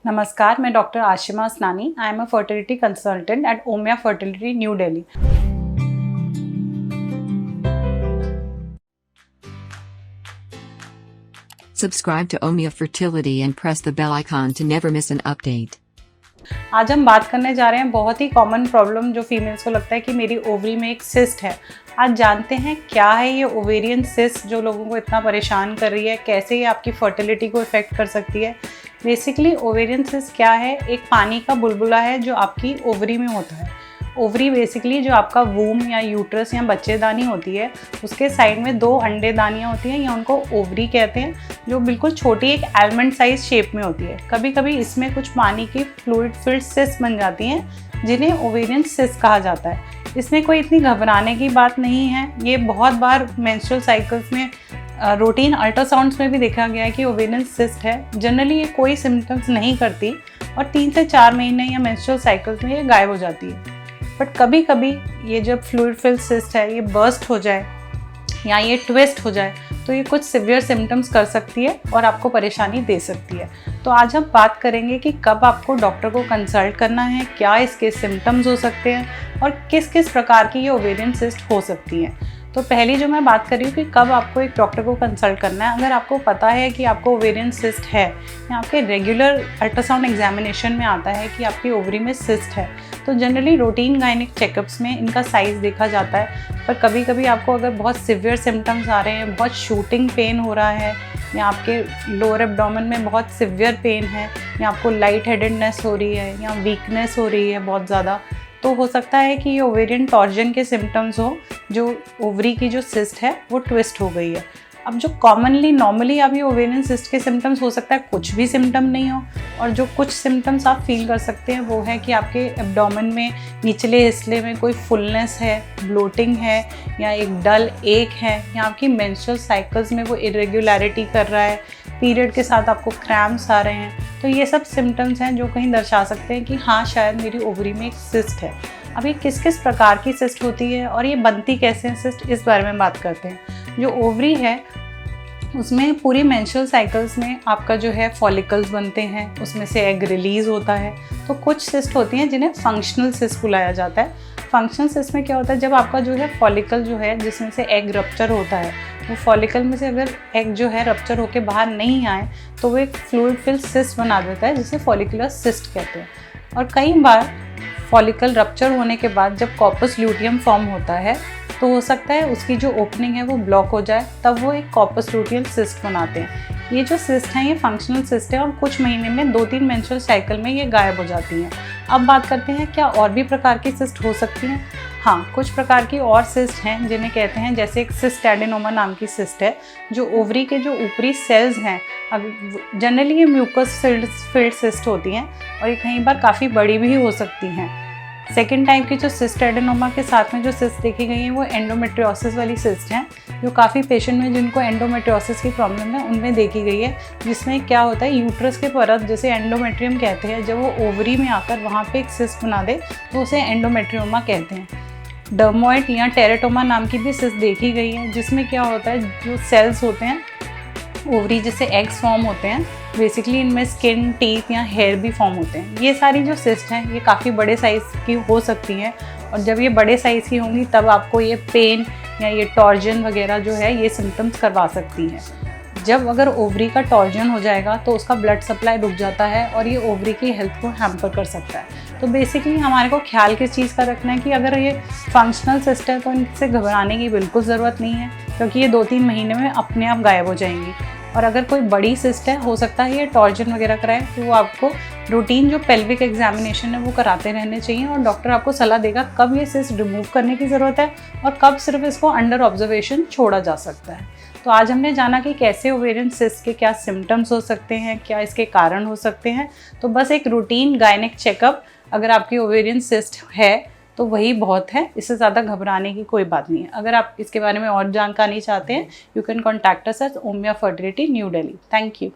नमस्कार, मैं doctor Ashima Asnani. I am a fertility consultant at ओमिया fertility new Delhi. Subscribe to Omia Fertility and press the bell icon to never miss an update. आज हम बात करने जा रहे हैं बहुत ही कॉमन प्रॉब्लम जो फीमेल्स को लगता है कि मेरी ओवरी में एक सिस्ट है। आज जानते हैं क्या है ये ओवेरियन सिस्ट जो लोगों को इतना परेशान कर रही है, कैसे ये आपकी फर्टिलिटी को इफ़ेक्ट कर सकती है। बेसिकली ओवेरियन सिस्ट क्या है? एक पानी का बुलबुला है जो आपकी ओवरी में होता है। ओवरी बेसिकली जो आपका वूम या यूट्रस या बच्चेदानी होती है, उसके साइड में 2 अंडेदानियाँ होती हैं या उनको ओवरी कहते हैं, जो बिल्कुल छोटी एक आलमंड साइज शेप में होती है। कभी कभी इसमें कुछ पानी की फ्लूइड फिल्ड सिस्ट बन जाती हैं जिन्हें ओवेरियन सिस्ट कहा जाता है। इसमें कोई इतनी घबराने की बात नहीं है। ये बहुत बार मेंस्ट्रुअल साइकिल्स में रूटीन अल्ट्रासाउंड्स में भी देखा गया है कि ओवेरियन सिस्ट है। जनरली ये कोई सिम्टम्स नहीं करती और 3 से 4 महीने या मेंस्ट्रुअल साइकिल्स में ये गायब हो जाती है। बट कभी कभी ये जब फ्लूइड फिल्ड सिस्ट है ये बर्स्ट हो जाए या ये ट्विस्ट हो जाए तो ये कुछ सिवियर सिम्टम्स कर सकती है और आपको परेशानी दे सकती है। तो आज हम बात करेंगे कि कब आपको डॉक्टर को कंसल्ट करना है, क्या इसके सिम्टम्स हो सकते हैं और किस किस प्रकार की ये ओवेरियन सिस्ट हो सकती हैं। तो पहली जो मैं बात कर रही हूँ कि कब आपको एक डॉक्टर को कंसल्ट करना है। अगर आपको पता है कि आपको ओवेरियन सिस्ट है या आपके रेगुलर अल्ट्रासाउंड एग्जामिनेशन में आता है कि आपकी ओवरी में सिस्ट है, तो जनरली रूटीन गायनिक चेकअप्स में इनका साइज़ देखा जाता है। पर कभी कभी आपको अगर बहुत सिवियर सिम्टम्स आ रहे हैं, बहुत शूटिंग पेन हो रहा है या आपके लोअर एब्डोमेन में बहुत सिवियर पेन है या आपको लाइट हेडेडनेस हो रही है या वीकनेस हो रही है बहुत ज़्यादा, तो हो सकता है कि ये ओवेरियन टॉर्जन के सिम्टम्स हो, जो ओवरी की जो सिस्ट है वो ट्विस्ट हो गई है। अब जो कॉमनली नॉर्मली आप ये ओवेरियन सिस्ट के सिम्टम्स हो सकता है कुछ भी सिम्टम नहीं हो, और जो कुछ सिम्टम्स आप फील कर सकते हैं वो है कि आपके एब्डोमेन में निचले हिस्से में कोई फुलनेस है, ब्लोटिंग है या एक डल एक है या आपकी मेंस्ट्रुअल साइकिल्स में वो इरेगुलरिटी कर रहा है, पीरियड के साथ आपको क्रैम्प्स आ रहे हैं। तो ये सब सिम्टम्स हैं जो कहीं दर्शा सकते हैं कि हाँ शायद मेरी ओवरी में एक सिस्ट है। अब ये किस किस प्रकार की सिस्ट होती है और ये बनती कैसे है सिस्ट, इस बारे में बात करते हैं। जो ओवरी है उसमें पूरी मेंस्ट्रुअल साइकिल्स में आपका जो है फॉलिकल्स बनते हैं, उसमें से एग रिलीज़ होता है। तो कुछ सिस्ट होती हैं जिन्हें फंक्शनल सिस्ट बुलाया जाता है। फंक्शनल सिस्ट में क्या होता है, जब आपका जो है फॉलिकल जो है जिसमें से एग रप्चर होता है, वो फॉलिकल में से अगर एग जो है रप्चर होकर बाहर नहीं आए तो वो एक फ्लूइड फिल्ड सिस्ट बना देता है जिसे फॉलिकुलर सिस्ट कहते हैं। और कई बार फॉलिकल रप्चर होने के बाद जब कॉर्पस ल्यूटियम फॉर्म होता है तो हो सकता है उसकी जो ओपनिंग है वो ब्लॉक हो जाए, तब वो एक कॉर्पस ल्यूटियल सिस्ट बनाते हैं। ये जो सिस्ट हैं ये फंक्शनल सिस्ट है और कुछ महीने में 2-3 मेंस्ट्रुअल साइकिल में ये गायब हो जाती हैं। अब बात करते हैं क्या और भी प्रकार की सिस्ट हो सकती हैं। हाँ, कुछ प्रकार की और सिस्ट हैं जिन्हें कहते हैं, जैसे एक सिस्ट एडेनोमा नाम की सिस्ट है जो ओवरी के जो ऊपरी सेल्स हैं, जनरली ये म्यूकस फिल्ड सिस्ट होती हैं और ये कई बार काफ़ी बड़ी भी हो सकती हैं। सेकेंड टाइप की जो सिस्ट एडेनोमा के साथ में जो सिस्ट देखी गई हैं वो एंडोमेट्रियोसिस वाली सिस्ट हैं, जो काफ़ी पेशेंट में जिनको एंडोमेट्रियोसिस की प्रॉब्लम है उनमें देखी गई है। जिसमें क्या होता है, यूट्रस के परत जिसे एंडोमेट्रियम कहते हैं, जब वो ओवरी में आकर वहाँ पे एक सिस्ट बना दे तो उसे एंडोमेट्रियोमा कहते हैं। डर्मोइड या टेरेटोमा नाम की भी सिस्ट देखी गई है, जिसमें क्या होता है, जो सेल्स होते हैं ओवरी जिससे एग्स फॉर्म होते हैं, बेसिकली इनमें स्किन, टीथ या हेयर भी फॉर्म होते हैं। ये सारी जो सिस्ट हैं ये काफ़ी बड़े साइज़ की हो सकती हैं और जब ये बड़े साइज़ की होंगी तब आपको ये पेन या ये टॉर्जन वगैरह जो है ये सिम्टम्स करवा सकती हैं। जब अगर ओवरी का टॉर्जन हो जाएगा तो उसका ब्लड सप्लाई रुक जाता है और ये ओवरी की हेल्थ को हैम्पर कर सकता है। तो बेसिकली हमारे को ख्याल किस चीज़ का रखना है कि अगर ये फंक्शनल सिस्ट है तो इनसे घबराने की बिल्कुल ज़रूरत नहीं है, क्योंकि ये 2-3 महीने में अपने आप गायब हो जाएंगी। और अगर कोई बड़ी सिस्ट है, हो सकता है ये टॉर्जन वगैरह कराए, तो वो आपको रूटीन जो पेल्विक एग्जामिनेशन है वो कराते रहने चाहिए और डॉक्टर आपको सलाह देगा कब ये सिस्ट रिमूव करने की ज़रूरत है और कब सिर्फ इसको अंडर ऑब्जर्वेशन छोड़ा जा सकता है। तो आज हमने जाना कि कैसे ओवेरियन सिस्ट के क्या सिम्टम्स हो सकते हैं, क्या इसके कारण हो सकते हैं। तो बस एक रूटीन गायनिक चेकअप अगर आपकी ओवेरियन सिस्ट है तो वही बहुत है, इससे ज़्यादा घबराने की कोई बात नहीं है। अगर आप इसके बारे में और जानकारी चाहते हैं, you can contact us at ओमिया fertility new Delhi. Thank you.